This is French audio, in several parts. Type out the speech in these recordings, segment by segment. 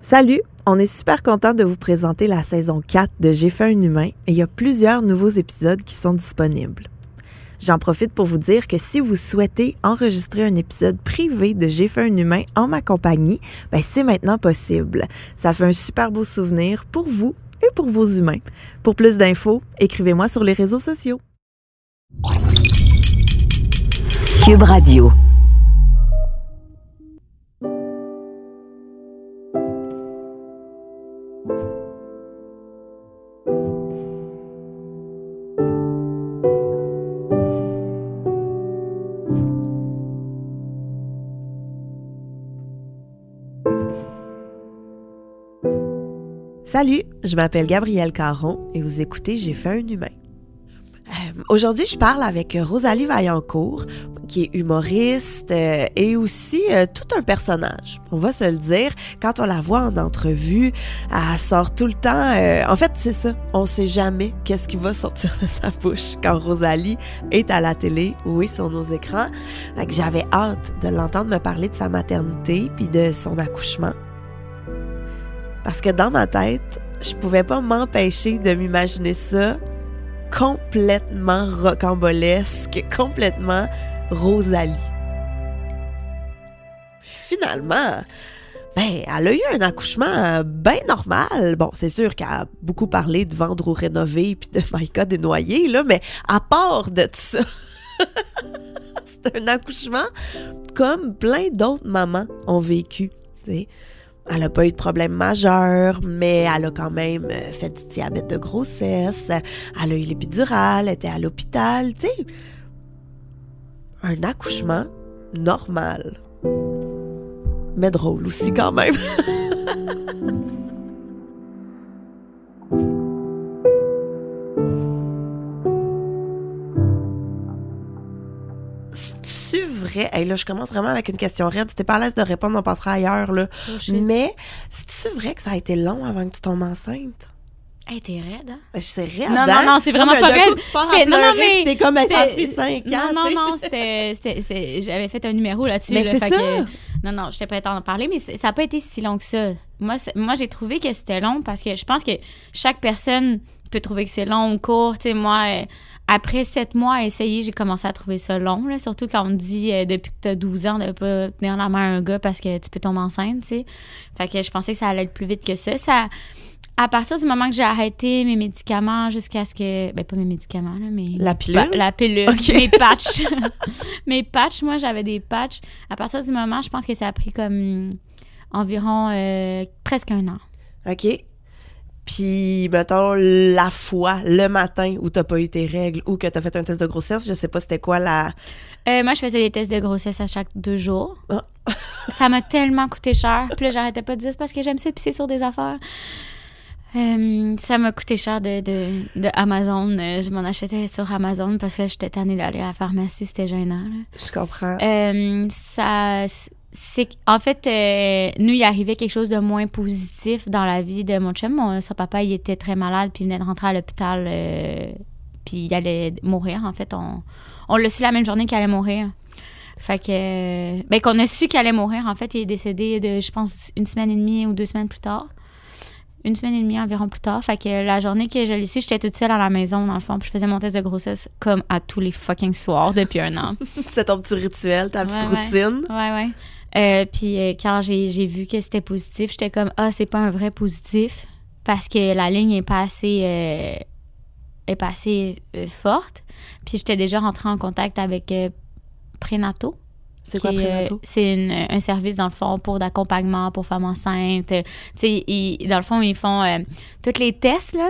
Salut! On est super content de vous présenter la saison 4 de J'ai fait un humain et il y a plusieurs nouveaux épisodes qui sont disponibles. J'en profite pour vous dire que si vous souhaitez enregistrer un épisode privé de J'ai fait un humain en ma compagnie, c'est maintenant possible. Ça fait un super beau souvenir pour vous et pour vos humains. Pour plus d'infos, écrivez-moi sur les réseaux sociaux. Cube Radio. Salut, je m'appelle Gabrielle Caron et vous écoutez J'ai fait un humain. Aujourd'hui, je parle avec Rosalie Vaillancourt, qui est humoriste et aussi tout un personnage. On va se le dire, quand on la voit en entrevue, elle sort tout le temps... en fait, c'est ça, on sait jamais qu'est-ce qui va sortir de sa bouche quand Rosalie est à la télé ou est sur nos écrans. Fait que j'avais hâte de l'entendre me parler de sa maternité puis de son accouchement. Parce que dans ma tête, je pouvais pas m'empêcher de m'imaginer ça complètement rocambolesque, complètement Rosalie. Finalement, elle a eu un accouchement bien normal. Bon, c'est sûr qu'elle a beaucoup parlé de vendre ou rénover puis de Maïka dénoyée, là, mais à part de ça, c'est un accouchement comme plein d'autres mamans ont vécu, tu sais. Elle n'a pas eu de problème majeur, mais elle a quand même fait du diabète de grossesse. Elle a eu l'épidurale, elle était à l'hôpital, tu sais. Un accouchement normal. Mais drôle aussi quand même. C'est vrai? Hey, là, je commence vraiment avec une question raide. Si t'es pas à l'aise de répondre, on passera ailleurs, là. Oh, mais, c'est-tu vrai que ça a été long avant que tu tombes ensaite? Hey, t'es raide, hein? C'est raide, Non, c'est vraiment pas raide. T'es comme, ça a pris 5 ans. Non, c'était... J'avais fait un numéro là-dessus. Mais là, c'est ça! Non, j'étais prête à en parler, mais ça n'a pas été si long que ça. Moi, j'ai trouvé que c'était long parce que je pense que chaque personne peut trouver que c'est long ou court. Tu sais, moi, après 7 mois à essayer, j'ai commencé à trouver ça long, là, surtout quand on me dit depuis que tu as 12 ans de ne pas tenir la main à un gars parce que tu peux tomber enceinte, tu sais. Fait que je pensais que ça allait être plus vite que ça. À partir du moment que j'ai arrêté mes médicaments jusqu'à ce que... pas mes médicaments, là, mais... La pilule? La pilule. Okay. Mes patchs. Mes patchs, moi, j'avais des patchs. À partir du moment, je pense que ça a pris comme environ presque 1 an. OK. Puis, mettons, la fois, le matin où t'as pas eu tes règles ou que t'as fait un test de grossesse, je sais pas c'était quoi la... moi, je faisais des tests de grossesse à chaque 2 jours. Ah. Ça m'a tellement coûté cher. Puis là, j'arrêtais pas de dire, c'est parce que j'aime ça pisser sur des affaires. Ça m'a coûté cher de Amazon. Je m'en achetais sur Amazon parce que j'étais tannée d'aller à la pharmacie. C'était gênant, là. Je comprends. En fait, nous, il arrivait quelque chose de moins positif dans la vie de mon chum. Son papa, il était très malade, puis il venait de rentrer à l'hôpital, puis il allait mourir. En fait, on l'a su la même journée qu'il allait mourir. Fait que... qu'on a su qu'il allait mourir, en fait, il est décédé de, je pense, 1 semaine et demie ou 2 semaines plus tard. 1 semaine et demie environ plus tard. Fait que la journée que je l'ai su, j'étais toute seule à la maison, dans le fond, puis je faisais mon test de grossesse comme à tous les fucking soirs depuis 1 an. C'est ton petit rituel, ta petite routine. Ouais. Puis quand j'ai vu que c'était positif, j'étais comme, c'est pas un vrai positif parce que la ligne est pas assez forte. Puis j'étais déjà rentrée en contact avec Prénato. C'est quoi Prénato? C'est un service, dans le fond, d'accompagnement pour femmes enceintes. Tu sais, dans le fond, ils font tous les tests, là,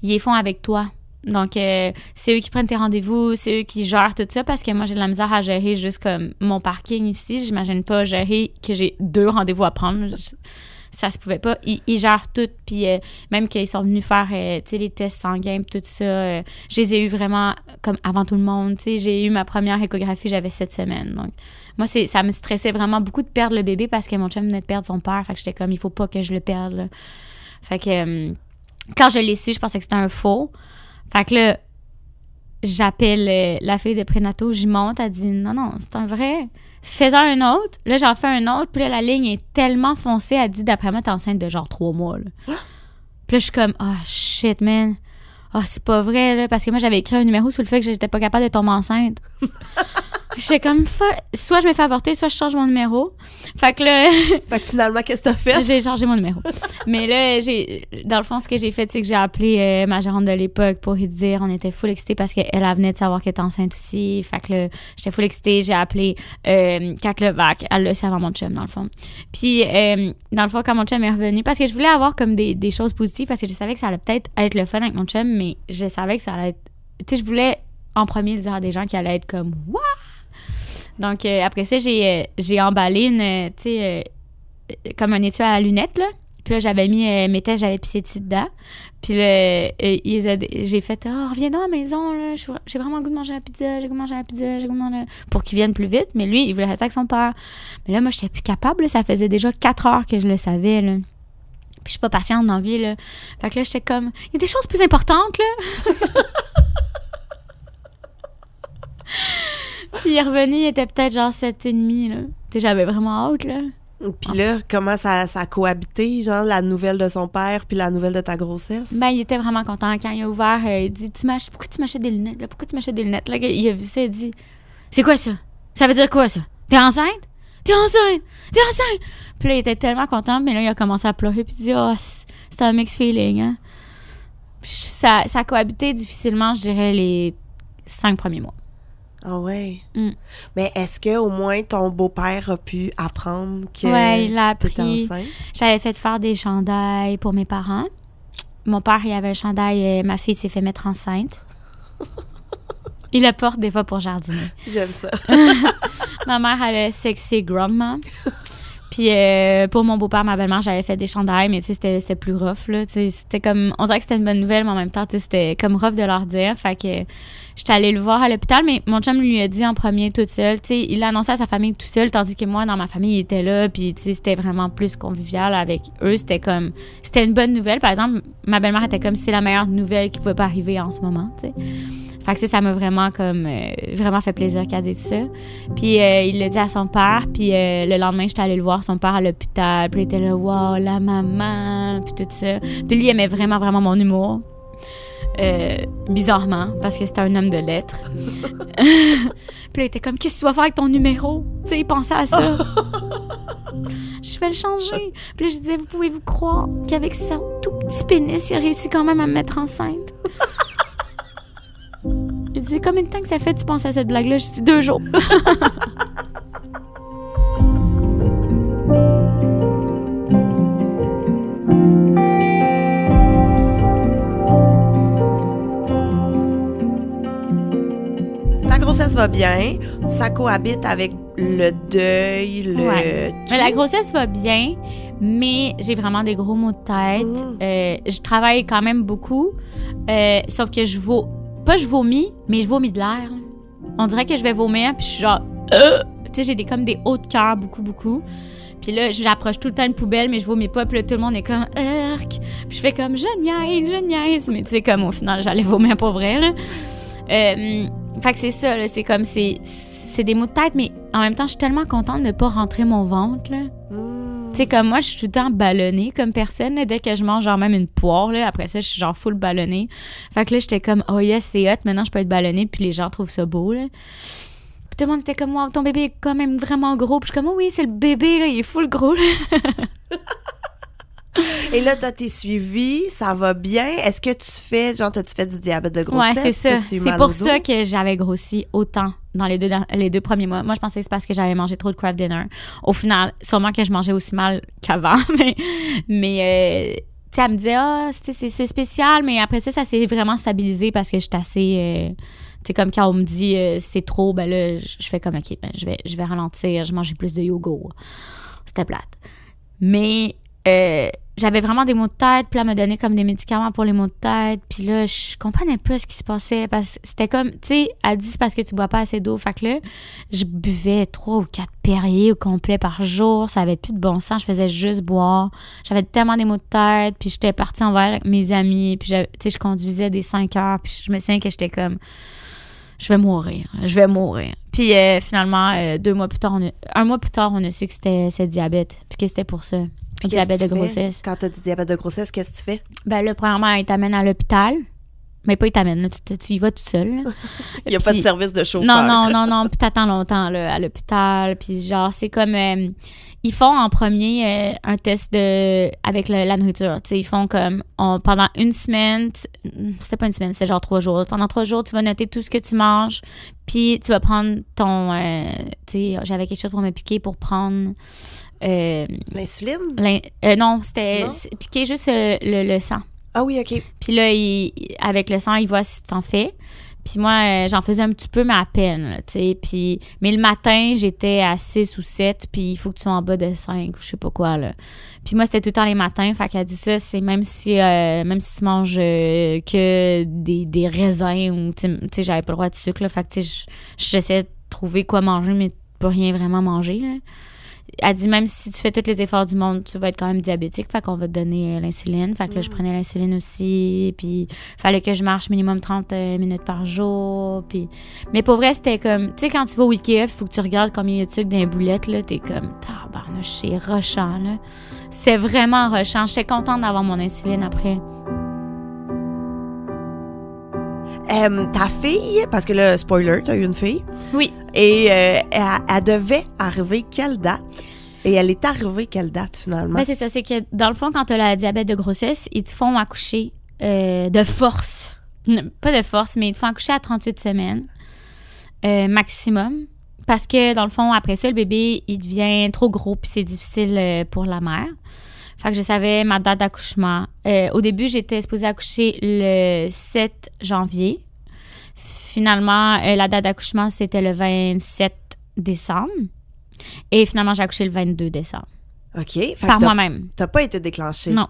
ils les font avec toi. Donc, c'est eux qui prennent tes rendez-vous, c'est eux qui gèrent tout ça, parce que moi, j'ai de la misère à gérer juste comme mon parking ici. J'imagine pas gérer que j'ai 2 rendez-vous à prendre. Ça se pouvait pas. Ils gèrent tout, puis même qu'ils sont venus faire les tests sanguins, tout ça, je les ai eu vraiment comme avant tout le monde. J'ai eu ma première échographie, j'avais 7 semaines. Donc, moi, ça me stressait vraiment beaucoup de perdre le bébé parce que mon chum venait de perdre son père. Fait que j'étais comme, il faut pas que je le perde, là. Fait que quand je l'ai su, je pensais que c'était un faux. Fait que là, j'appelle la fille de prénato, j'y monte, elle dit non, c'est un vrai. Fais-en un autre. Là, j'en fais un autre. Puis là, la ligne est tellement foncée, elle dit d'après moi, t'es enceinte de genre 3 mois. Là. Puis là, je suis comme, oh shit, man. Oh, c'est pas vrai, là. Parce que moi, j'avais écrit un numéro sur le fait que j'étais pas capable de tomber enceinte. J'étais comme, soit je me fais avorter, soit je change mon numéro. Fait que là. Fait que finalement, qu'est-ce que t'as fait? J'ai changé mon numéro. Mais là, dans le fond, ce que j'ai fait, c'est que j'ai appelé ma gérante de l'époque pour lui dire, on était full excités parce qu'elle venait de savoir qu'elle était enceinte aussi. Fait que là, j'étais full excitée. J'ai appelé Kat Levac. Elle l'a su avant mon chum, dans le fond. Puis, dans le fond, quand mon chum est revenu, parce que je voulais avoir comme des choses positives, parce que je savais que ça allait peut-être être le fun avec mon chum, mais je savais que ça allait être. Tu sais, je voulais en premier dire à des gens qui allaient être comme, what? Donc, après ça, j'ai emballé une, tu sais, comme un étui à lunettes, là. Puis là, j'avais mis mes tests, j'avais pissé dessus dedans. Puis là, j'ai fait, reviens dans la maison, là. J'ai vraiment le goût de manger la pizza, j'ai le goût de manger la pizza, j'ai le goût de manger... Pour qu'il vienne plus vite. Mais lui, il voulait rester avec son père. Mais là, moi, j'étais plus capable, là. Ça faisait déjà 4 heures que je le savais, là. Puis je suis pas patiente dans la vie, là. Fait que là, j'étais comme, il y a des choses plus importantes, là. Puis il est revenu, il était peut-être genre 7h30, là. Tu sais, j'avais vraiment hâte, là. Puis là, comment ça a cohabité, genre, la nouvelle de son père puis la nouvelle de ta grossesse? Ben, il était vraiment content. Quand il a ouvert, il dit, pourquoi tu m'achètes des lunettes, là? Pourquoi tu m'achètes des lunettes? Là, il a vu ça, il dit, c'est quoi ça? Ça veut dire quoi, ça? T'es enceinte? T'es enceinte! T'es enceinte! Puis là, il était tellement content, mais là, il a commencé à pleurer, puis il dit, c'est un mixed feeling, hein. Puis ça a cohabité difficilement, je dirais, les 5 premiers mois. Ah ouais. Mais est-ce que au moins ton beau-père a pu apprendre que il a appris. t'étais enceinte? J'avais fait faire des chandails pour mes parents. Mon père, il avait un chandail, ma fille s'est fait mettre enceinte. Il le porte des fois pour jardiner. J'aime ça. Ma mère, elle a sexy grandma. Puis pour mon beau-père, ma belle-mère, j'avais fait des chandails, mais tu sais, c'était plus rough, là. Tu sais, c'était comme, on dirait que c'était une bonne nouvelle, mais en même temps, tu sais, c'était comme rough de leur dire. Fait que j'étais allée le voir à l'hôpital, mais mon chum lui a dit en premier toute seule. Tu sais, il l'a annoncé à sa famille tout seul, tandis que moi, dans ma famille, il était là. Puis tu sais, c'était vraiment plus convivial avec eux. C'était une bonne nouvelle. Par exemple, ma belle-mère était comme, c'est la meilleure nouvelle qui pouvait pas arriver en ce moment, tu sais. Fait que ça m'a vraiment vraiment fait plaisir qu'elle dise ça. Puis il l'a dit à son père, puis le lendemain, j'étais allée le voir, son père à l'hôpital, puis il était là, wow, la maman, puis tout ça. Puis lui, il aimait vraiment, vraiment mon humour. Bizarrement, parce que c'était un homme de lettres. Puis là, il était comme, qu'est-ce que tu vas faire avec ton numéro? Tu sais, il pensait à ça. Je vais le changer. Puis là, je disais, vous pouvez-vous croire qu'avec son tout petit pénis, il a réussi quand même à me mettre enceinte? Il dit, combien de temps que ça fait tu penses à cette blague-là? Je dis, 2 jours. Ta grossesse va bien, ça cohabite avec le deuil, Ouais. Mais la grossesse va bien, mais j'ai vraiment des gros maux de tête. Je travaille quand même beaucoup, sauf que je vomis, mais je vomis de l'air. On dirait que je vais vomir, puis je suis genre... Tu sais, j'ai comme des hauts de cœur, beaucoup, beaucoup. Puis là, j'approche tout le temps une poubelle, mais je vomis pas. Puis là, tout le monde est comme... Puis je fais comme, je niaise. Mais tu sais, comme au final, j'allais vomir pour vrai, là. Fait que c'est ça, là. C'est comme... C'est des maux de tête, mais en même temps, je suis tellement contente de pas rentrer mon ventre, là. Tu sais, comme moi, je suis tout le temps ballonnée comme personne. Là, dès que je mange genre même une poire, là, après ça, je suis genre full ballonnée. Fait que là, j'étais comme, oh yes, c'est hot, maintenant je peux être ballonnée, puis les gens trouvent ça beau, là. Puis tout le monde était comme, wow, ton bébé est quand même vraiment gros. Puis je suis comme, oh oui, c'est le bébé, là, il est full gros, là. Et là, t'as tes suivis, ça va bien. Est-ce que tu fais, genre, t'as-tu fait du diabète de grossesse? Ouais, c'est ça. C'est pour ça que j'avais grossi autant dans les 2 premiers mois. Moi, je pensais que c'est parce que j'avais mangé trop de craft dinner. Au final, sûrement que je mangeais aussi mal qu'avant, mais tu sais, elle me disait, c'est spécial, mais après ça s'est vraiment stabilisé parce que je suis assez... tu sais, comme quand on me dit c'est trop, ben là, je fais comme, OK, ben, je vais ralentir, je mangeais plus de yogourt. C'était plate. Mais... j'avais vraiment des maux de tête, puis là, elle me donnait comme des médicaments pour les maux de tête, puis là, je comprenais pas ce qui se passait, parce que c'était comme, tu sais, elle dit c'est parce que tu bois pas assez d'eau, fait que là, je buvais 3 ou 4 Perrier au complet par jour, ça avait plus de bon sens, je faisais juste boire, j'avais tellement des maux de tête, puis j'étais partie en voyage avec mes amis, puis tu sais, je conduisais des 5 heures, puis je me souviens que j'étais comme... je vais mourir. Puis finalement, 1 mois plus tard, on a su que c'était diabète, puis que c'était pour ça. Puis Diabète de grossesse. Quand t'as du diabète de grossesse, qu'est-ce que tu fais? Ben là, premièrement, il t'amène à l'hôpital. Mais pas il t'amène, là, tu y vas tout seul. Là. Il n'y a pas de service de chauffeur. Non, puis t'attends longtemps là, à l'hôpital. Puis genre, c'est comme... ils font en premier un test avec la nourriture. Tu sais, ils font comme... pendant une semaine... C'était pas une semaine, c'était genre 3 jours. Pendant 3 jours, tu vas noter tout ce que tu manges. Puis tu vas prendre ton... tu sais, j'avais quelque chose pour me piquer pour prendre... L'insuline? Non, c'était piquer juste le sang. Ah oui, OK. Puis là, avec le sang, il voit si t'en fais. Puis moi, j'en faisais un petit peu, mais à peine, là, tu sais. Mais le matin, j'étais à 6 ou 7, puis il faut que tu sois en bas de 5 ou je sais pas quoi, là. Puis moi, c'était tout le temps les matins. Fait qu'elle dit ça, c'est même si tu manges que des raisins ou, tu sais, j'avais pas le droit de sucre, là. Fait que, tu sais, j'essayais de trouver quoi manger, mais pas rien vraiment manger, là. Elle dit même si tu fais tous les efforts du monde, tu vas être quand même diabétique, fait qu'on va te donner l'insuline. Fait que là, je prenais l'insuline aussi, puis fallait que je marche minimum 30 minutes par jour. Puis... Mais pour vrai, c'était comme, tu sais, quand tu vas au Ikea, il faut que tu regardes combien il y a de sucre dans les boulettes, là, t'es comme, tabarnouche, c'est rushant, là. C'est vraiment rushant. J'étais contente d'avoir mon insuline après. Ta fille, parce que là, spoiler, t'as eu une fille. Oui. Et elle devait arriver quelle date? Et elle est arrivée quelle date, finalement? Ben c'est ça, c'est que dans le fond, quand t'as la diabète de grossesse, ils te font accoucher de force. Pas de force, mais ils te font accoucher à 38 semaines maximum. Parce que, dans le fond, après ça, le bébé, il devient trop gros puis c'est difficile pour la mère. Fait que je savais ma date d'accouchement. Au début, j'étais supposée accoucher le 7 janvier. Finalement, la date d'accouchement, c'était le 27 décembre. Et finalement, j'ai accouché le 22 décembre. OK. Fait par moi-même. T'as pas été déclenchée? Non.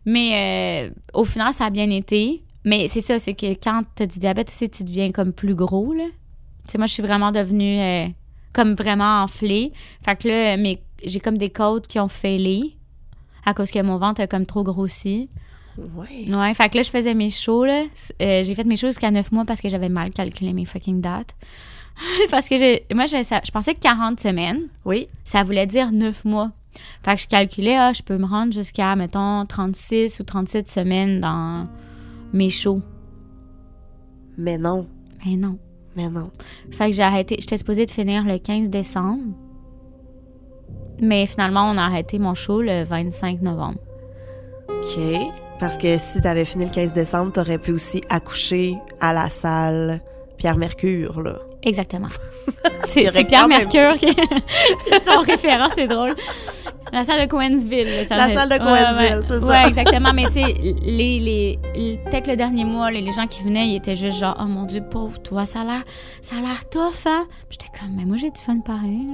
Mais au final, ça a bien été. Mais c'est ça, c'est que quand t'as du diabète aussi, tu deviens comme plus gros, là. Tu sais, moi, je suis vraiment devenue comme vraiment enflée. Fait que là, j'ai comme des côtes qui ont fêlé à cause que mon ventre a comme trop grossi. Ouais, fait que là, je faisais mes shows, là. J'ai fait mes shows jusqu'à 9 mois parce que j'avais mal calculé mes fucking dates. Parce que je pensais que 40 semaines, oui, ça voulait dire 9 mois. Fait que je calculais, je peux me rendre jusqu'à, mettons, 36 ou 37 semaines dans mes shows. Mais non. Fait que j'ai arrêté. J'étais supposée de finir le 15 décembre. Mais finalement, on a arrêté mon show le 25 novembre. OK. Parce que si t'avais fini le 15 décembre, t'aurais pu aussi accoucher à la salle Pierre-Mercure, là. Exactement. C'est Pierre-Mercure qui est son référent, c'est drôle. La salle de Coensville. La salle de Coensville, c'est ça. Ouais, exactement. Mais tu sais, peut-être le dernier mois, les gens qui venaient, ils étaient juste genre, oh mon Dieu, pauvre toi, ça a l'air tough, hein? Puis j'étais comme, mais moi, j'ai du fun pareil.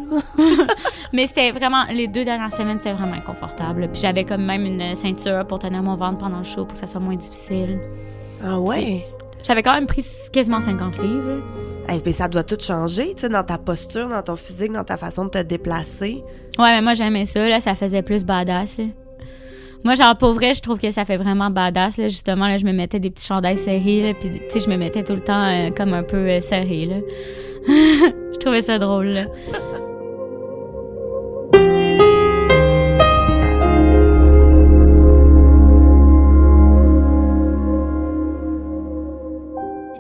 Mais c'était vraiment, les 2 dernières semaines, c'était vraiment inconfortable. Puis j'avais comme même une ceinture pour tenir mon ventre pendant le show pour que ça soit moins difficile. Ah ouais? J'avais quand même pris quasiment 50 livres. Puis ça doit tout changer, tu sais, dans ta posture, dans ton physique, dans ta façon de te déplacer. Ouais, mais moi, j'aimais ça, là, ça faisait plus badass, là. Moi, genre, pour vrai, je trouve que ça fait vraiment badass, là, justement, là, je me mettais des petits chandails serrés, là, puis, tu sais, je me mettais tout le temps comme un peu serré, là. Je trouvais ça drôle, là.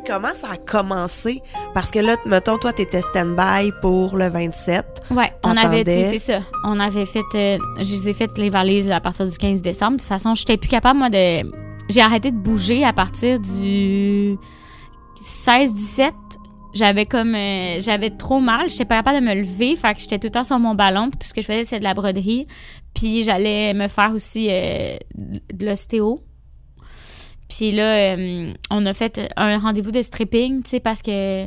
Comment ça a commencé? Parce que là, mettons, toi, t'étais stand-by pour le 27. Ouais, on avait, c'est ça. On avait fait, je les ai fait les valises là, à partir du 15 décembre. De toute façon, j'étais plus capable, moi, j'ai arrêté de bouger à partir du 16-17. J'avais trop mal. J'étais pas capable de me lever. Fait que j'étais tout le temps sur mon ballon. Puis tout ce que je faisais, c'était de la broderie. Puis j'allais me faire aussi de l'ostéo. Puis là, on a fait un rendez-vous de stripping, tu sais, parce que,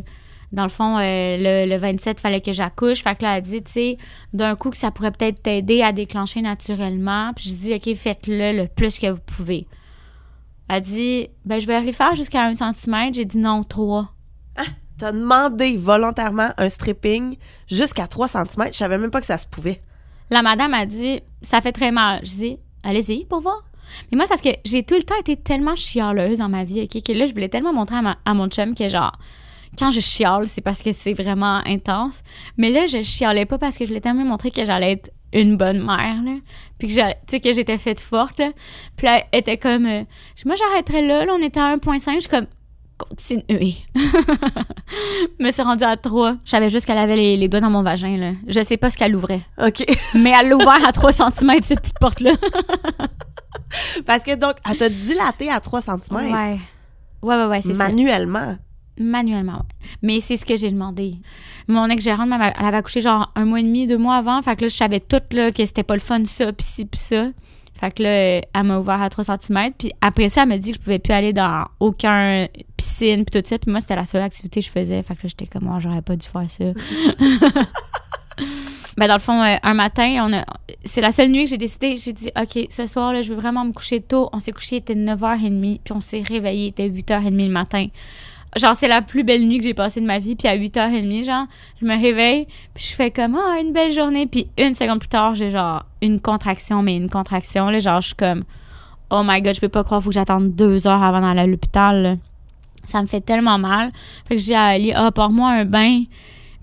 dans le fond, le 27, il fallait que j'accouche. Fait que là, elle dit, tu sais, d'un coup, que ça pourrait peut-être t'aider à déclencher naturellement. Puis je dis, OK, faites-le le plus que vous pouvez. Elle dit, je vais aller faire jusqu'à 1 cm. J'ai dit non, 3. Ah, t'as demandé volontairement un stripping jusqu'à 3 cm. Je savais même pas que ça se pouvait. La madame a dit, ça fait très mal. Je dis, allez-y pour voir. Mais moi, c'est parce que j'ai tout le temps été tellement chialeuse dans ma vie, OK, que là, je voulais tellement montrer à mon chum que genre, quand je chiale, c'est parce que c'est vraiment intense. Mais là, je chialais pas parce que je voulais tellement montrer que j'allais être une bonne mère, là. Puis que, tu sais, que j'étais faite forte, là. Puis là, elle était comme... moi, j'arrêterais là, on était à 1,5. Je suis comme... Continuez. Je me suis rendue à 3. Je savais juste qu'elle avait les doigts dans mon vagin, là. Je sais pas ce qu'elle ouvrait. OK. Mais elle l'a ouvert à 3 cm, cette petite porte-là. Parce que donc, elle t'a dilaté à 3 cm. Ouais, c'est Manuellement. Manuellement, ouais. Mais c'est ce que j'ai demandé. Mon ex-gérante, elle avait accouché genre 1 mois et demi, 2 mois avant. Fait que là, je savais tout, là, que c'était pas le fun, ça, pis ci, pis ça. Fait que là, elle m'a ouvert à 3 cm. Puis après ça, elle m'a dit que je pouvais plus aller dans aucun piscine, puis tout ça. Puis moi, c'était la seule activité que je faisais. Fait que là, j'étais comme, oh, j'aurais pas dû faire ça. Ben, dans le fond, un matin, c'est la seule nuit que j'ai décidé. J'ai dit, OK, ce soir, là, je veux vraiment me coucher tôt. On s'est couché, il était 9h30. Puis on s'est réveillé, il était 8h30 le matin. Genre, c'est la plus belle nuit que j'ai passée de ma vie. Puis à 8h30, genre, je me réveille. Puis je fais comme, une belle journée. Puis 1 seconde plus tard, j'ai genre une contraction. Là, genre, je suis comme, oh my God, je peux pas croire, faut que j'attende 2 heures avant d'aller à l'hôpital, là. Ça me fait tellement mal. Fait que j'ai dit à Ali, pars-moi un bain.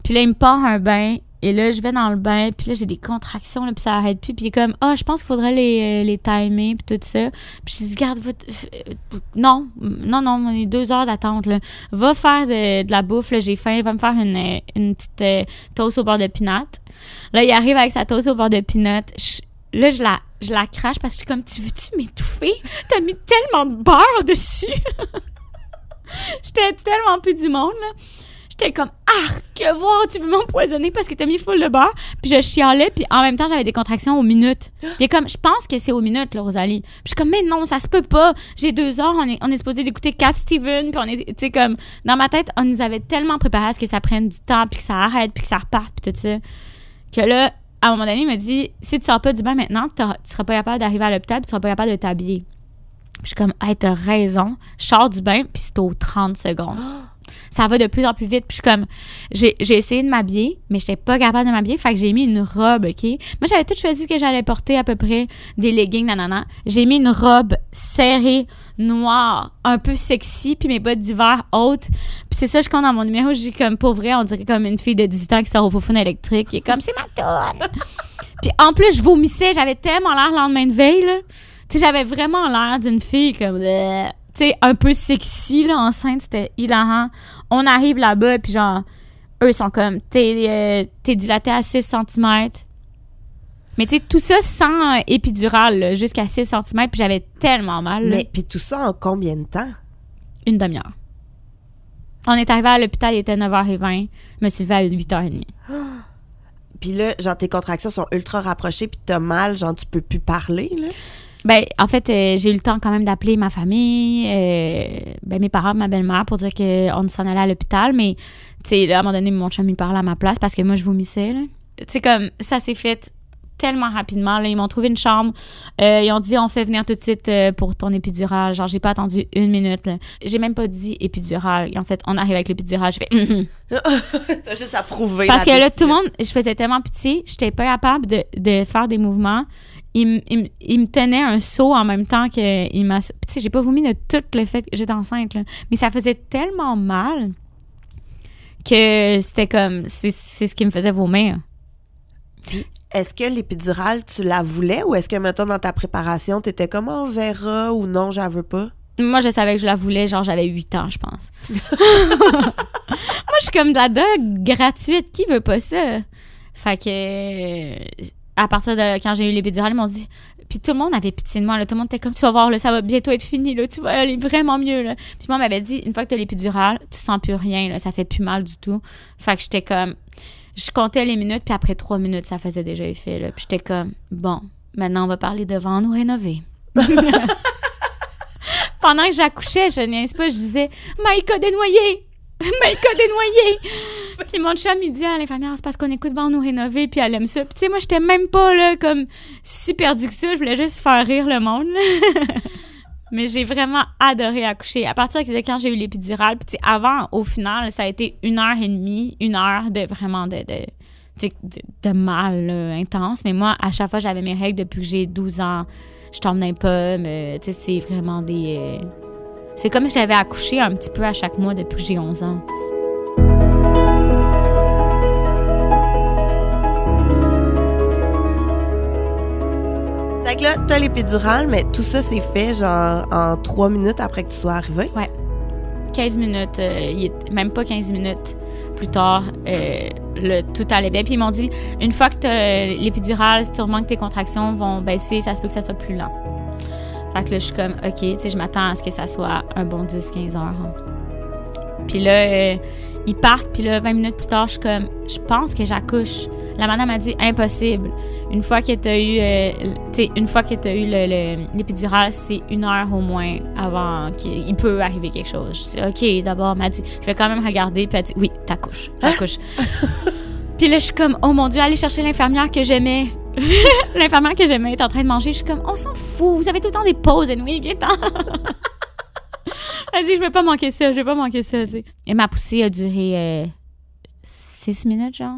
Puis là, il me part un bain. Et là, je vais dans le bain, puis là, j'ai des contractions, là, puis ça arrête plus. Puis il est comme, je pense qu'il faudrait les timer, puis tout ça. Puis je dis, garde, non, on est 2 heures d'attente, là. Va faire de la bouffe, là, j'ai faim. Va me faire une petite toast au beurre de peanut. Là, il arrive avec sa toast au beurre de peanut. Là, je la crache parce que je suis comme, tu veux-tu m'étouffer? T'as mis tellement de beurre dessus! J'étais tellement plus du monde, là. J'étais comme, que voir, tu veux m'empoisonner parce que t'as mis full de beurre. Puis je chialais, puis en même temps, j'avais des contractions aux minutes. Il est comme, je pense que c'est aux minutes, là, Rosalie. Puis je suis comme, mais non, ça se peut pas. J'ai 2 heures, on est supposé d'écouter Cat Steven, puis on est, tu sais, comme, dans ma tête, on nous avait tellement préparé à ce que ça prenne du temps, puis que ça arrête, puis que ça reparte, puis tout ça. Que là, à un moment donné, il m'a dit, si tu sors pas du bain maintenant, tu seras pas capable d'arriver à l'hôpital, puis tu seras pas capable de t'habiller. Puis je suis comme, t'as raison. Je sors du bain, puis c'est aux 30 secondes. Ça va de plus en plus vite. Puis je suis comme, j'ai essayé de m'habiller, mais j'étais pas capable de m'habiller. Fait que j'ai mis une robe, OK? Moi, j'avais tout choisi que j'allais porter à peu près des leggings, nanana. J'ai mis une robe serrée, noire, un peu sexy, puis mes bottes d'hiver hautes. Puis c'est ça, je compte dans mon numéro. Je dis comme, pour vrai, on dirait comme une fille de 18 ans qui sort au faux-fun électrique. Qui est comme, c'est ma toune! Puis en plus, je vomissais. J'avais tellement l'air le lendemain de veille, là. Tu sais, j'avais vraiment l'air d'une fille comme... tu sais, un peu sexy, là, enceinte, c'était hilarant. On arrive là-bas, puis genre, eux sont comme, t'es dilaté à 6 cm. Mais tu sais, tout ça sans épidural, là, jusqu'à 6 cm, puis j'avais tellement mal. Mais puis tout ça en combien de temps? 1 demi-heure. On est arrivé à l'hôpital, il était 9h20. Je me suis levée à 8h30. Puis là, genre, tes contractions sont ultra rapprochées, puis t'as mal, genre, tu peux plus parler, là? Ben, en fait, j'ai eu le temps quand même d'appeler ma famille, mes parents, ma belle-mère, pour dire qu'on s'en allait à l'hôpital. Mais, tu sais, à un moment donné, mon chum, il parlait à ma place parce que moi, je vomissais, là. Tu sais, comme, ça s'est fait tellement rapidement, là. Ils m'ont trouvé une chambre. Ils ont dit, on fait venir tout de suite pour ton épidural. Genre, j'ai pas attendu 1 minute, là. J'ai même pas dit épidural. En fait, on arrive avec l'épidural. Je fais, T'as juste à prouver. Parce que là, tout le monde, je faisais tellement pitié, j'étais pas capable de faire des mouvements. Il me tenait un seau en même temps qu'il m'a... Tu sais, j'ai pas vomi de tout le fait que j'étais enceinte, là. Mais ça faisait tellement mal que c'était comme... C'est ce qui me faisait vomir. Puis, est-ce que l'épidurale, tu la voulais ou est-ce que, mettons, dans ta préparation, t'étais comme, on verra ou non, j'en veux pas? Moi, je savais que je la voulais, genre, j'avais 8 ans, je pense. Moi, je suis comme de la dogue gratuite. Qui veut pas ça? Fait que... à partir de quand j'ai eu l'épidurale, ils m'ont dit... Puis tout le monde avait pitié de moi, là. Tout le monde était comme, tu vas voir, là, ça va bientôt être fini, là. Tu vas aller vraiment mieux, là. Puis moi, on m'avait dit, une fois que t'as l'épidurale, tu sens plus rien, là. Ça fait plus mal du tout. Fait que j'étais comme... Je comptais les minutes, puis après 3 minutes, ça faisait déjà effet, là. Puis j'étais comme, bon, maintenant, on va parler de vendre ou rénover. Pendant que j'accouchais, je niaise pas, je disais, Maïka dénoyée! Maïka dénoyée! Puis mon chum, il dit à l'infirmière, c'est parce qu'on écoute Vendre ou rénover, puis elle aime ça. Puis tu sais, moi, j'étais même pas, là, comme si perdue que ça. Je voulais juste faire rire le monde, là. Mais j'ai vraiment adoré accoucher. À partir de quand j'ai eu l'épidurale, puis avant, au final, ça a été 1h30, 1 heure de vraiment de mal là, intense. Mais moi, à chaque fois, j'avais mes règles depuis que j'ai 12 ans. Je tombe dans les pommes. Tu sais, c'est vraiment des... c'est comme si j'avais accouché un petit peu à chaque mois depuis que j'ai 11 ans. Fait que là, t'as l'épidurale, mais tout ça, c'est fait genre en 3 minutes après que tu sois arrivé? Ouais. 15 minutes, même pas 15 minutes plus tard, tout allait bien. Puis ils m'ont dit, une fois que t'as l'épidurale, sûrement que tes contractions vont baisser, ça se peut que ça soit plus lent. Fait que là, je suis comme, OK, tu sais, je m'attends à ce que ça soit un bon 10-15 heures. Hein. Puis là, ils partent, puis là, 20 minutes plus tard, je suis comme, je pense que j'accouche. La madame m'a dit, impossible. Une fois que t'as eu, l'épidurale, c'est 1 heure au moins avant qu'il peut arriver quelque chose. Je dis, OK, d'abord, elle m'a dit, je vais quand même regarder, puis elle dit, oui, t'accouches. Puis là, je suis comme, oh mon Dieu, allez chercher l'infirmière que j'aimais. L'infirmière que j'aimais est en train de manger. Je suis comme, on s'en fout, vous avez tout le temps des pauses, anyway, viens-t'en. Elle dit, je vais pas manquer ça, t'sais. Et ma poussée a duré 6 minutes, genre.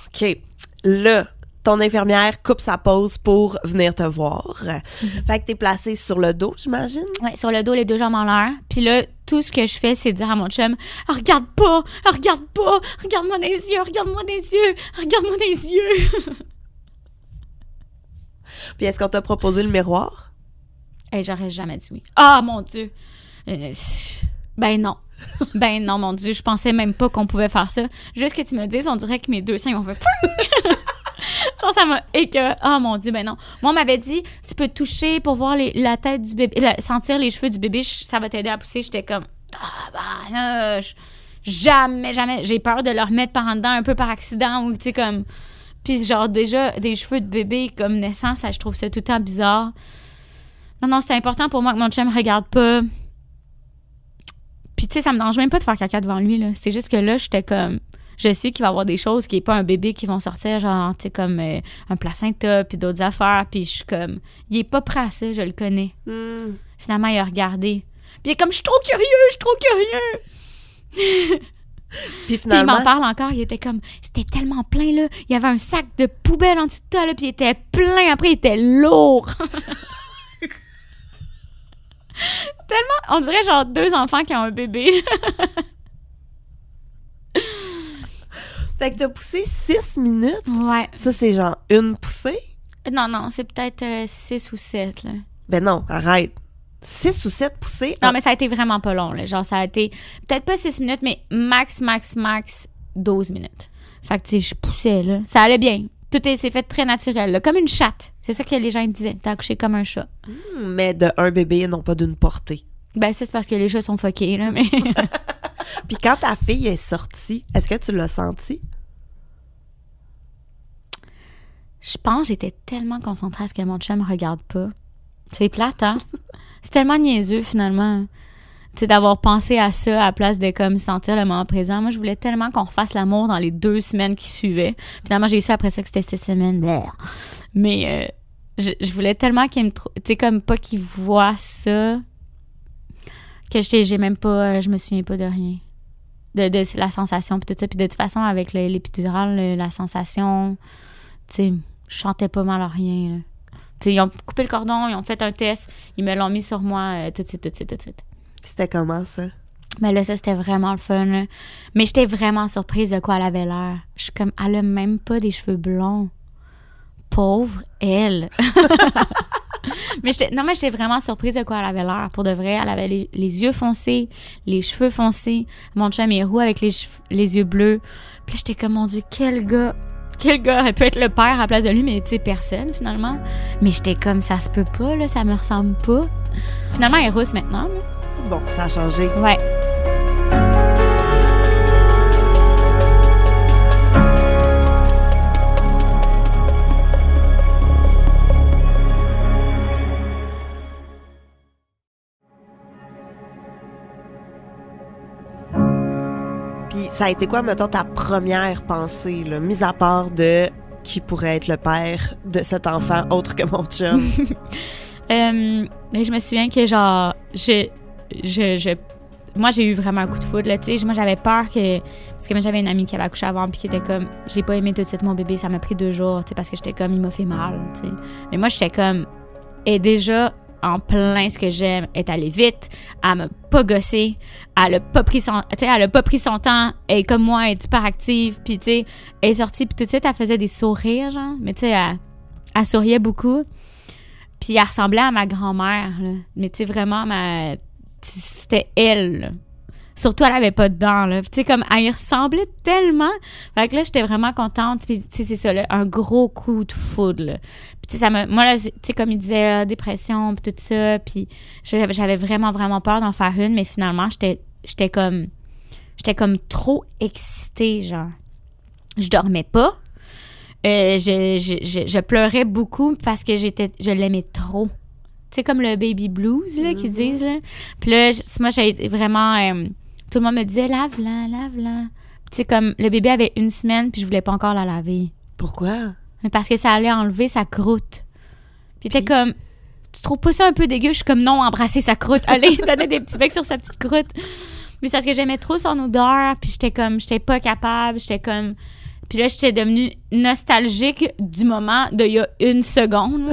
OK. Là, ton infirmière coupe sa pause pour venir te voir. Fait que t'es placée sur le dos, j'imagine? Ouais, sur le dos, les 2 jambes en l'air. Puis là, tout ce que je fais, c'est dire à mon chum, regarde pas, regarde-moi dans les yeux. Puis est-ce qu'on t'a proposé le miroir? J'aurais jamais dit oui. Ah, mon Dieu! Ben non, mon Dieu, je pensais même pas qu'on pouvait faire ça. Juste que tu me dises, on dirait que mes 2 seins ont fait... Genre, ça m'a écœuré. Ah, mon Dieu, ben non. Moi, on m'avait dit, tu peux toucher pour voir la tête du bébé, sentir les cheveux du bébé, ça va t'aider à pousser. J'étais comme, jamais. J'ai peur de leur mettre par en dedans un peu par accident ou, tu sais, comme... Puis genre, déjà, des cheveux de bébé comme naissant, ça, je trouve ça tout le temps bizarre. Non, c'était important pour moi que mon chum me regarde pas. Puis, tu sais, ça me dérange même pas de faire caca devant lui, là. C'est juste que là, j'étais comme... Je sais qu'il va y avoir des choses qui n'est pas un bébé qui vont sortir, genre, tu sais, comme un placenta, puis d'autres affaires. Puis je suis comme... Il est pas prêt à ça, je le connais. Finalement, il a regardé. Puis il est comme, je suis trop curieux. Puis finalement... Puis il m'en parle encore, il était comme... C'était tellement plein, là. Il y avait un sac de poubelle en dessous de toi, là, puis il était plein. Après, il était lourd. Tellement... On dirait genre 2 enfants qui ont un bébé. Fait que t'as poussé 6 minutes? Ouais. Ça, c'est genre une poussée? Non, c'est peut-être 6 ou 7, là. Ben non, arrête. 6 ou 7 poussées? Non, mais ça a été vraiment pas long, là. Genre, ça a été peut-être pas 6 minutes, mais max 12 minutes. Fait que, tu sais, je poussais, là. Ça allait bien. C'est fait très naturel, là. Comme une chatte. C'est ça que les gens disaient. T'as accouché comme un chat. Mais de un bébé et non pas d'une portée. Ben, ça, c'est parce que les chats sont fuckés, là, mais... Puis quand ta fille est sortie, est-ce que tu l'as senti? Je pense que j'étais tellement concentrée à ce que mon chum me regarde pas. C'est plate, hein? C'est tellement niaiseux, finalement. Tu sais, d'avoir pensé à ça à la place de comme sentir le moment présent. Moi, je voulais tellement qu'on refasse l'amour dans les 2 semaines qui suivaient. Finalement, j'ai su après ça que c'était 6 semaines. Mais je voulais tellement qu'il me... Tu sais, comme pas qu'il voit ça... que j'ai même pas... je me souviens pas de rien. De la sensation, puis tout ça. Puis de toute façon, avec l'épidurale, la sensation... Tu sais, je sentais pas mal à rien, là. Tu sais, ils ont coupé le cordon, ils ont fait un test, ils me l'ont mis sur moi tout de suite. Puis c'était comment, ça? Mais là, ça, c'était vraiment le fun, là. Mais j'étais vraiment surprise de quoi elle avait l'air. Je suis comme, elle a même pas des cheveux blonds. Pauvre, elle. Mais j'étais vraiment surprise de quoi elle avait l'air. Pour de vrai, elle avait les yeux foncés, les cheveux foncés. Mon chum est roux avec les yeux bleus. Puis là, j'étais comme, mon Dieu, quel gars aurait pu être le père à la place de lui, mais tu sais, personne, finalement. Mais j'étais comme, ça se peut pas, là, ça me ressemble pas. Finalement, elle est rousse maintenant, là. Bon, ça a changé. Ouais. Puis ça a été quoi, mettons, ta première pensée, là, mis à part de qui pourrait être le père de cet enfant autre que mon chum? Je me souviens que, genre, moi, j'ai eu vraiment un coup de foudre, là, tu sais. Moi, j'avais peur que... Parce que moi, j'avais une amie qui avait accouché avant, puis qui était comme... J'ai pas aimé tout de suite mon bébé, ça m'a pris 2 jours, tu sais, parce que j'étais comme, il m'a fait mal, tu sais. Mais moi, j'étais comme... Et déjà... en plein ce que j'aime, est allée vite, elle m'a pas gossé, elle a pas pris son temps, elle est comme moi, elle est hyper active, puis tu sais, elle est sortie, puis tout de suite, elle faisait des sourires, genre, mais tu sais, Elle souriait beaucoup. Puis elle ressemblait à ma grand-mère, là. Mais tu sais, vraiment, c'était elle, là. Surtout, elle avait pas de dents, là. Tu sais, comme, elle y ressemblait tellement. Fait que là, j'étais vraiment contente. Puis, tu sais, c'est ça, là, un gros coup de foudre, là. Puis, tu sais, moi, là, tu sais, comme il disait, dépression, puis tout ça. Puis, j'avais vraiment, vraiment peur d'en faire une. Mais finalement, j'étais comme trop excitée, genre. Je dormais pas. Je pleurais beaucoup parce que je l'aimais trop. Tu sais, comme le baby blues, là, qu'ils disent, là. Puis là, moi, j'ai été vraiment... tout le monde me disait, lave-la, lave-la. Tu sais, comme, le bébé avait 1 semaine, puis je voulais pas encore la laver. Pourquoi? Mais parce que ça allait enlever sa croûte. Puis t'es comme, tu trouves pas ça un peu dégueu? Je suis comme, non, embrasser sa croûte. Allez, donner des petits becs sur sa petite croûte. Mais c'est parce que j'aimais trop son odeur, puis j'étais pas capable, Puis là, j'étais devenue nostalgique du moment d'il y a 1 seconde.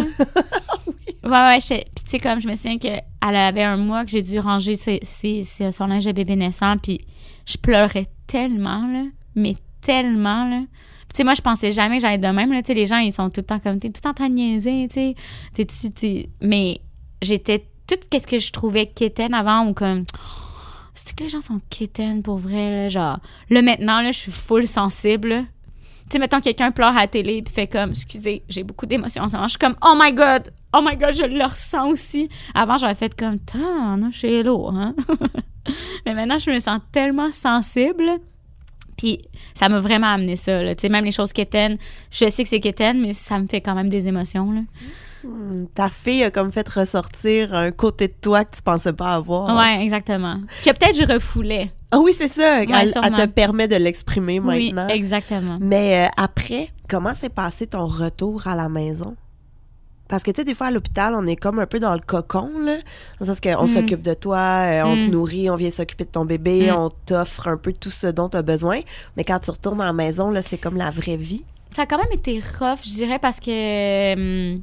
Oui. Ouais. Puis tu sais, comme je me souviens qu'elle avait 1 mois que j'ai dû ranger son linge de bébé naissant, puis je pleurais tellement, là. Mais tellement, là. Puis tu sais, moi, je pensais jamais que j'allais être de même, là. Tu sais, les gens, ils sont tout le temps comme, t'es tout le temps en train de niaiser, tu sais. Mais j'étais... Tout ce que je trouvais quétaine avant, ou comme... C'est que les gens sont quétaines, pour vrai, là. Genre, là, maintenant, là, je suis full sensible, là. Tu sais, mettons, quelqu'un pleure à la télé puis fait comme, excusez, j'ai beaucoup d'émotions en ce moment. Je suis comme, oh my God, je le ressens aussi. Avant, j'aurais fait comme, non, c'est lourd, hein. Mais maintenant, je me sens tellement sensible. Puis, ça m'a vraiment amené ça, là. Tu sais, même les choses quétaines, je sais que c'est quétaine, mais ça me fait quand même des émotions, là. Ta fille a comme fait ressortir un côté de toi que tu pensais pas avoir. Ouais, exactement. Que peut-être je refoulais. Ah oui, c'est ça. Ouais, elle te permet de l'exprimer maintenant. Oui, exactement. Mais après, comment s'est passé ton retour à la maison? Parce que, tu sais, des fois, à l'hôpital, on est comme un peu dans le cocon, là. Dans le sens qu'on s'occupe de toi, on te nourrit, on vient s'occuper de ton bébé, on t'offre un peu tout ce dont tu as besoin. Mais quand tu retournes à la maison, là, c'est comme la vraie vie. Ça a quand même été rough, je dirais, parce que...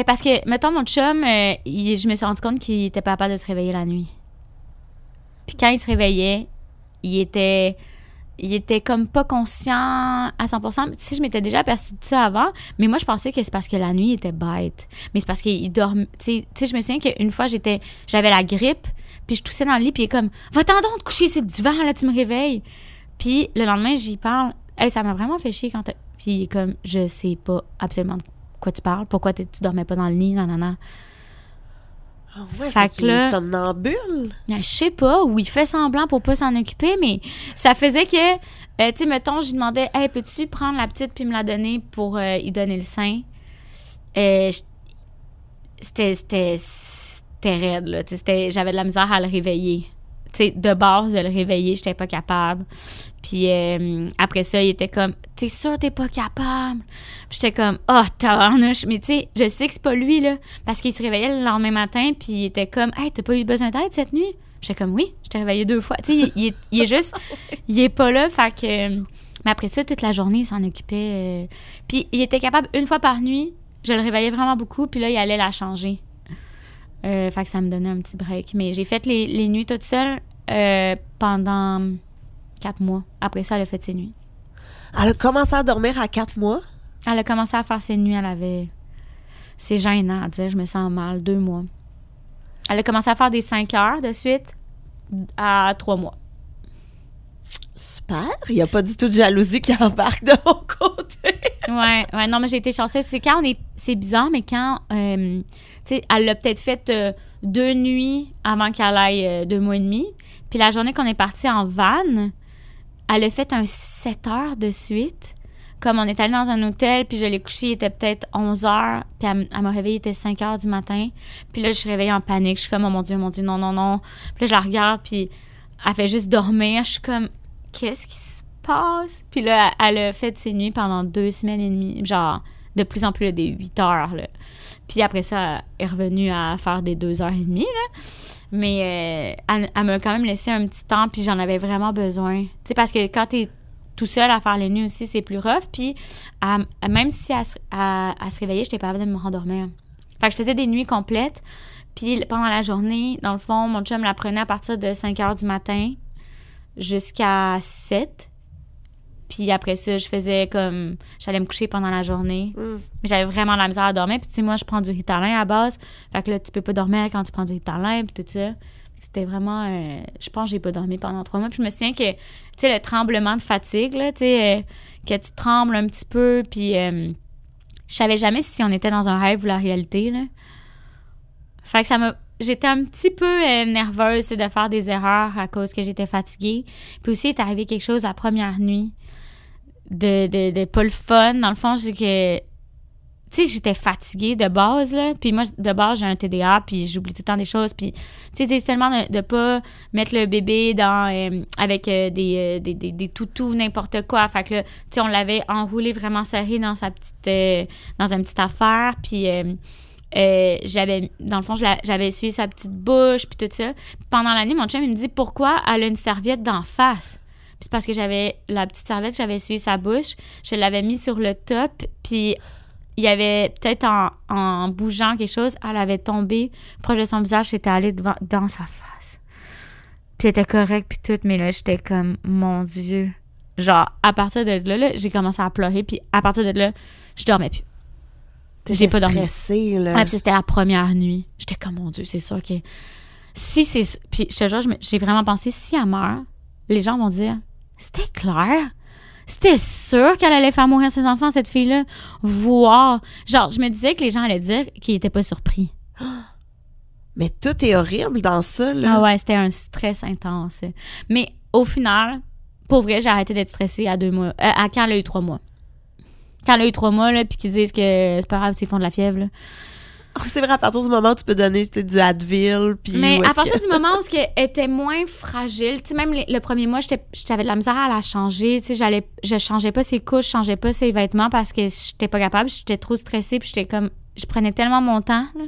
parce que, mettons, mon chum, je me suis rendu compte qu'il était pas capable de se réveiller la nuit. Puis quand il se réveillait, il était comme pas conscient à 100%. Tu sais, je m'étais déjà aperçue de ça avant, mais moi, je pensais que c'est parce que la nuit, il était bête. Mais c'est parce qu'il dormait... Tu sais, je me souviens qu'une fois, j'avais la grippe, puis je toussais dans le lit, puis il est comme « Va-t'en donc te coucher sur le divan, là, tu me réveilles! » Puis le lendemain, j'y parle. Hey, ça m'a vraiment fait chier quand t'as... Puis il est comme « Je sais pas absolument de quoi tu parles, pourquoi tu dormais pas dans le lit, nanana. » Ah ouais, fait qu'il est somnambule? Je sais pas, ou il fait semblant pour pas s'en occuper, mais ça faisait que, tu sais, mettons, je lui demandais, « Hey, peux-tu prendre la petite puis me la donner pour y donner le sein? » C'était raide, là. J'avais de la misère à le réveiller. Tu sais, de base, de le réveiller, j'étais pas capable. Puis après ça, il était comme, « T'es sûre t'es pas capable? » Puis j'étais comme, « Oh, tabarnouche! » Mais tu sais, je sais que c'est pas lui, là. Parce qu'il se réveillait le lendemain matin, puis il était comme, « Hey, t'as pas eu besoin d'aide cette nuit? » J'étais comme, « Oui, je t'ai réveillé 2 fois. » Tu sais, il est juste, il est pas là, fait que... mais après ça, toute la journée, il s'en occupait. Puis il était capable 1 fois par nuit. Je le réveillais vraiment beaucoup, puis là, il allait la changer. Fait que ça me donnait un petit break. Mais j'ai fait les nuits toute seule pendant 4 mois. Après ça, elle a fait ses nuits. Elle a commencé à dormir à 4 mois? Elle a commencé à faire ses nuits. Elle avait... C'est gênant à dire. Je me sens mal. 2 mois. Elle a commencé à faire des 5 heures de suite à 3 mois. Super. Il n'y a pas du tout de jalousie qui embarque de mon côté. ouais, non, mais j'ai été chanceuse. C'est bizarre, mais quand, tu sais, elle l'a peut-être fait 2 nuits avant qu'elle aille 2 mois et demi. Puis la journée qu'on est parti en van, elle a fait un 7 heures de suite. Comme on est allé dans un hôtel, puis je l'ai couché, il était peut-être 11 heures, puis elle m'a réveillée, il était 5 heures du matin. Puis là, je suis réveillée en panique. Je suis comme, oh mon Dieu, non. Puis là, je la regarde, puis elle fait juste dormir. Je suis comme, qu'est-ce qui se passe? Puis là, elle a fait ses nuits pendant 2 semaines et demie, genre de plus en plus là, des 8 heures. Là. Puis après ça, elle est revenue à faire des 2h30. Là. Mais elle m'a quand même laissé un petit temps, puis j'en avais vraiment besoin. Tu sais, parce que quand t'es tout seul à faire les nuits aussi, c'est plus rough. Puis même si elle se réveillait, j'étais pas capable de me rendormir. Fait que je faisais des nuits complètes. Puis pendant la journée, dans le fond, mon chum la prenait à partir de 5 heures du matin jusqu'à 7. Puis après ça, je faisais comme... J'allais me coucher pendant la journée. Mm. Mais j'avais vraiment de la misère à dormir. Puis tu sais, moi, je prends du Ritalin à la base. Fait que là, tu peux pas dormir quand tu prends du Ritalin, puis tout ça. C'était vraiment... je pense que j'ai pas dormi pendant 3 mois. Puis je me souviens que, tu sais, le tremblement de fatigue, là, tu sais, que tu trembles un petit peu, puis je savais jamais si on était dans un rêve ou la réalité, là. Fait que ça m'a... J'étais un petit peu nerveuse de faire des erreurs à cause que j'étais fatiguée. Puis aussi, il est arrivé quelque chose la première nuit de pas le fun. Dans le fond, c'est que... Tu sais, j'étais fatiguée de base, là. Puis moi, de base, j'ai un TDA, puis j'oublie tout le temps des choses. Puis, tu sais, c'est tellement de pas mettre le bébé dans avec des toutous, n'importe quoi. Fait que là, tu sais, on l'avait enroulé vraiment serré dans sa petite... dans une petite affaire, puis... j'avais, dans le fond, j'avais essuyé sa petite bouche, puis tout ça. Pendant la nuit, mon chum, il me dit pourquoi elle a une serviette d'en face. Puis c'est parce que j'avais la petite serviette, j'avais essuyé sa bouche, je l'avais mis sur le top, puis il y avait peut-être en bougeant quelque chose, elle avait tombé proche de son visage, c'était allé dans sa face. Puis elle était correcte, puis tout, mais là, j'étais comme, mon Dieu. Genre, à partir de là, j'ai commencé à pleurer, puis à partir de là, je dormais plus. J'ai pas dormi. Stressée, là. Ouais, puis c'était la première nuit. J'étais comme, mon Dieu, c'est sûr que... Si c'est... Puis je te jure, j'ai vraiment pensé, si elle meurt, les gens vont dire, c'était clair. C'était sûr qu'elle allait faire mourir ses enfants, cette fille-là. Voir. Genre, je me disais que les gens allaient dire qu'ils étaient pas surpris. Mais tout est horrible dans ça, là. Ah ouais, c'était un stress intense. Mais au final, pour vrai, j'ai arrêté d'être stressée à 2 mois. À quand elle a eu 3 mois. Quand elle a eu 3 mois, là, puis qu'ils disent que c'est pas grave s'ils font de la fièvre, là. Oh, c'est vrai, à partir du moment où tu peux donner du Advil, puis... Mais à partir du moment où elle était moins fragile, tu sais, même le premier mois, j'avais de la misère à la changer, tu sais, je changeais pas ses couches, je changeais pas ses vêtements parce que j'étais pas capable, j'étais trop stressée, puis j'étais comme... Je prenais tellement mon temps, là.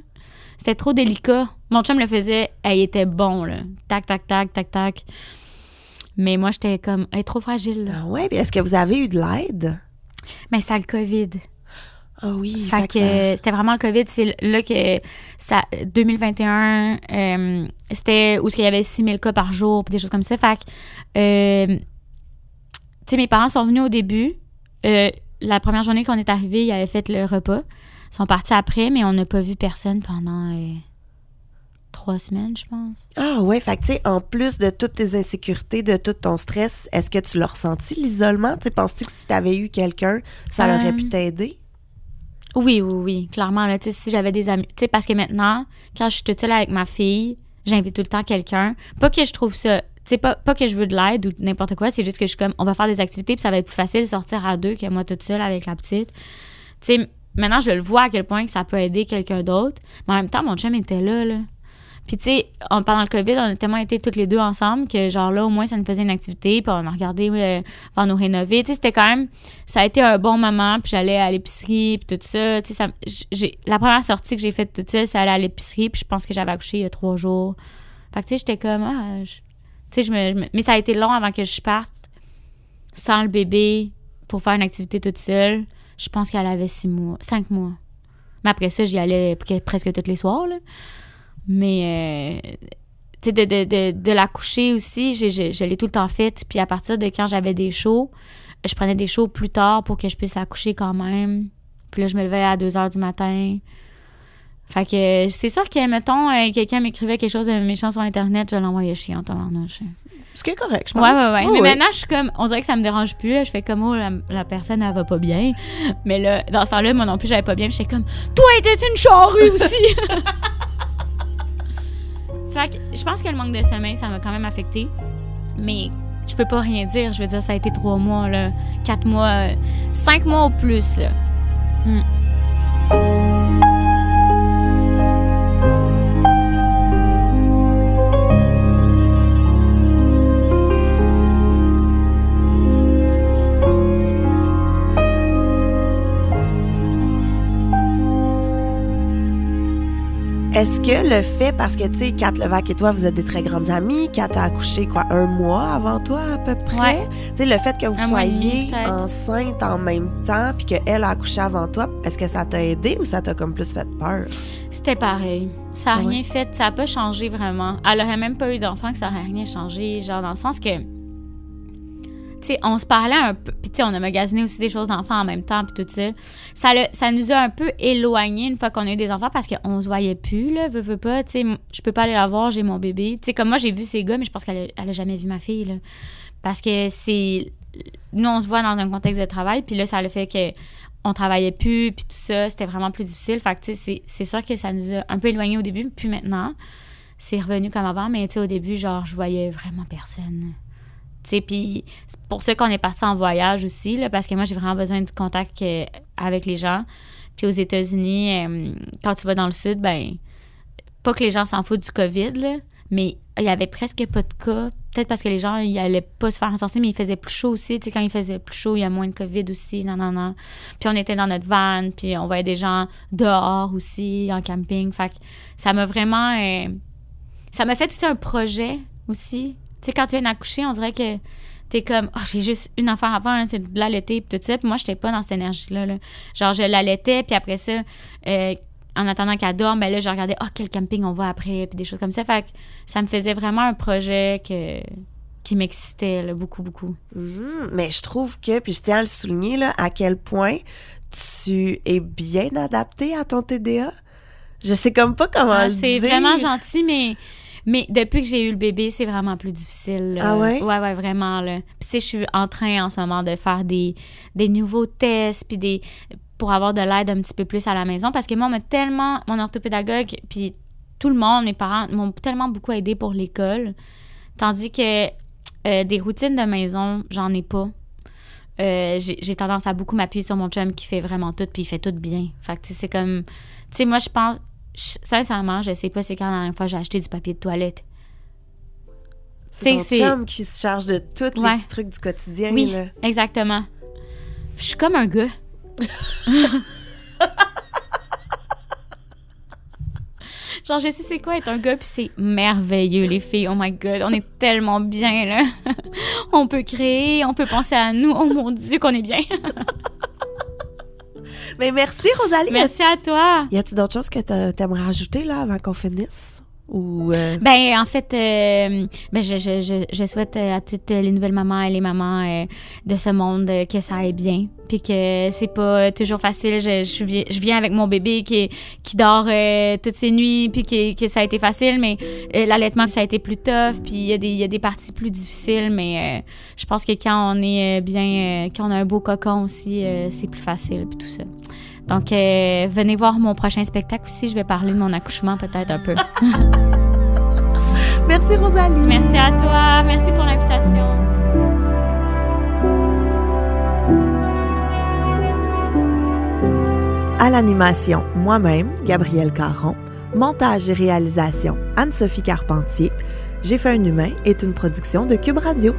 C'était trop délicat. Mon chum le faisait, elle était bon, là. Tac, tac, tac, tac, tac. Mais moi, j'étais comme... Elle est trop fragile, là. Ah ouais, puis est-ce que vous avez eu de l'aide? Mais c'est le COVID. Ah oui. Fait que c'était vraiment le COVID. C'est là que 2021, c'était où il y avait 6 000 cas par jour, puis des choses comme ça. Fait que, tu sais, mes parents sont venus au début. La première journée qu'on est arrivé, ils avaient fait le repas. Ils sont partis après, mais on n'a pas vu personne pendant 3 semaines, je pense. Ah ouais, fait que tu sais, en plus de toutes tes insécurités, de tout ton stress, est-ce que tu l'as ressenti, l'isolement? Tu sais, penses-tu que si t'avais eu quelqu'un, ça aurait pu t'aider? Oui, clairement. Là, tu sais, si j'avais des amis... Tu sais, parce que maintenant, quand je suis toute seule avec ma fille, j'invite tout le temps quelqu'un. Pas que je trouve ça... Tu sais, pas que je veux de l'aide ou n'importe quoi, c'est juste que je suis comme, on va faire des activités puis ça va être plus facile de sortir à 2 que moi toute seule avec la petite. Tu sais, maintenant, je le vois à quel point que ça peut aider quelqu'un d'autre. Mais en même temps, mon chum était là. Puis, tu sais, pendant le COVID, on a tellement été toutes les deux ensemble que, genre, là, au moins, ça nous faisait une activité. Puis, on a regardé faire nous rénover. Tu sais, c'était quand même... Ça a été un bon moment. Puis, j'allais à l'épicerie, puis tout ça. Tu sais, la première sortie que j'ai faite toute seule, c'est aller à l'épicerie. Puis, je pense que j'avais accouché il y a 3 jours. Fait que, tu sais, j'étais comme... tu sais, mais ça a été long avant que je parte sans le bébé pour faire une activité toute seule. Je pense qu'elle avait 5 mois. Mais après ça, j'y allais presque tous les soirs, là. Mais, tu sais, de la coucher aussi, je l'ai tout le temps faite. Puis à partir de quand j'avais des shows, je prenais des shows plus tard pour que je puisse la coucher quand même. Puis là, je me levais à 2h du matin. Fait que c'est sûr que, mettons, quelqu'un m'écrivait quelque chose de méchant sur Internet, je l'envoyais chier en tabarnouche. Ce qui est correct, je pense. Ouais. Oh, mais oui. maintenant, je suis comme... On dirait que ça me dérange plus. Là. Je fais comme, la personne, elle va pas bien. Mais là, dans ce temps-là, moi non plus, j'allais pas bien. Puis j'étais comme, toi, t'es une charrue aussi! Fait que je pense que le manque de sommeil, ça m'a quand même affectée. Mais je peux pas rien dire. Je veux dire, ça a été 3 mois, là, 4 mois, 5 mois au plus, là. Est-ce que le fait, parce que, tu sais, Kat Levac et toi, vous êtes des très grandes amies, Kat a accouché, 1 mois avant toi, à peu près? Ouais. Tu sais, le fait que vous 1 mois et soyez demi, peut-être. enceinte en même temps, puis qu'elle a accouché avant toi, est-ce que ça t'a aidé ou ça t'a comme plus fait peur? C'était pareil. Ça n'a Ah ouais? rien fait. Ça n'a pas changé vraiment. Elle aurait même pas eu d'enfant que ça aurait rien changé. Genre, dans le sens que... Tu tu sais, on se parlait un peu, puis tu sais, on a magasiné aussi des choses d'enfants en même temps, puis tout ça. Ça nous a un peu éloignés une fois qu'on a eu des enfants parce qu'on se voyait plus, là, veux pas, tu sais, je peux pas aller la voir, j'ai mon bébé. Tu sais, comme moi, j'ai vu ces gars, mais je pense qu'elle a jamais vu ma fille, là. Parce que nous, on se voit dans un contexte de travail, puis là, ça le fait que on travaillait plus, puis tout ça, c'était vraiment plus difficile. Fait que, tu sais, c'est sûr que ça nous a un peu éloignés au début, puis maintenant, c'est revenu comme avant, mais tu sais, au début, genre, je voyais vraiment personne. Tu sais, puis c'est pour ça qu'on est parti en voyage aussi, là, parce que moi, j'ai vraiment besoin du contact avec les gens. Puis aux États-Unis, quand tu vas dans le sud, ben pas que les gens s'en foutent du COVID, là, mais il y avait presque pas de cas. Peut-être parce que les gens, ils allaient pas se faire encenser, mais il faisait plus chaud aussi. Tu sais, quand il faisait plus chaud, il y a moins de COVID aussi. Non. Puis on était dans notre van, puis on voyait des gens dehors aussi, en camping. Fait que ça m'a vraiment... ça m'a fait aussi un projet aussi. Tu sais, quand tu viens d'accoucher, on dirait que t'es comme, oh, j'ai juste une affaire à faire, hein, c'est de l'allaiter, puis tout ça. Puis moi, j'étais pas dans cette énergie-là. Là. Genre, je l'allaitais, puis après ça... en attendant qu'elle dorme, ben là, je regardais, quel camping on va après, puis des choses comme ça. Fait que ça me faisait vraiment un projet qui m'excitait, là, beaucoup, beaucoup. Mais je trouve que, puis je tiens à le souligner, là, à quel point tu es bien adaptée à ton TDA. Je sais comme pas comment le dire. C'est vraiment gentil, mais depuis que j'ai eu le bébé, c'est vraiment plus difficile. Là. Ah ouais? Ouais, vraiment, là. Puis tu sais, je suis en train, en ce moment, de faire des nouveaux tests, puis pour avoir de l'aide un petit peu plus à la maison. Parce que moi, mon orthopédagogue, puis tout le monde, mes parents, m'ont tellement beaucoup aidé pour l'école. Tandis que des routines de maison, j'en ai pas. J'ai tendance à beaucoup m'appuyer sur mon chum qui fait vraiment tout, puis il fait tout bien. Fait que, tu sais, c'est comme... Tu sais, moi, je pense... Sincèrement, je sais pas c'est quand la dernière fois j'ai acheté du papier de toilette. C'est ton chum qui se charge de tous les petits trucs du quotidien. Oui, là. Exactement. Je suis comme un gars. Genre, je sais c'est quoi être un gars, puis c'est merveilleux, les filles. Oh my God, on est tellement bien, là. On peut créer, on peut penser à nous. Oh mon Dieu, qu'on est bien. Mais merci, Rosalie. Merci à toi. Y a-t-il d'autres choses que t'aimerais rajouter, là, avant qu'on finisse? Ou Ben, en fait, je souhaite à toutes les nouvelles mamans et les mamans de ce monde que ça aille bien. Puis que c'est pas toujours facile. Je viens avec mon bébé qui dort toutes ses nuits, puis que ça a été facile, mais l'allaitement, ça a été plus tough. Puis il y a des parties plus difficiles, mais je pense que quand on est bien, quand on a un beau cocon aussi, c'est plus facile, puis tout ça. Donc, venez voir mon prochain spectacle aussi. Je vais parler de mon accouchement peut-être un peu. Merci, Rosalie. Merci à toi. Merci pour l'invitation. À l'animation, moi-même, Gabrielle Caron. Montage et réalisation, Anne-Sophie Carpentier. J'ai fait un humain est une production de Cube Radio.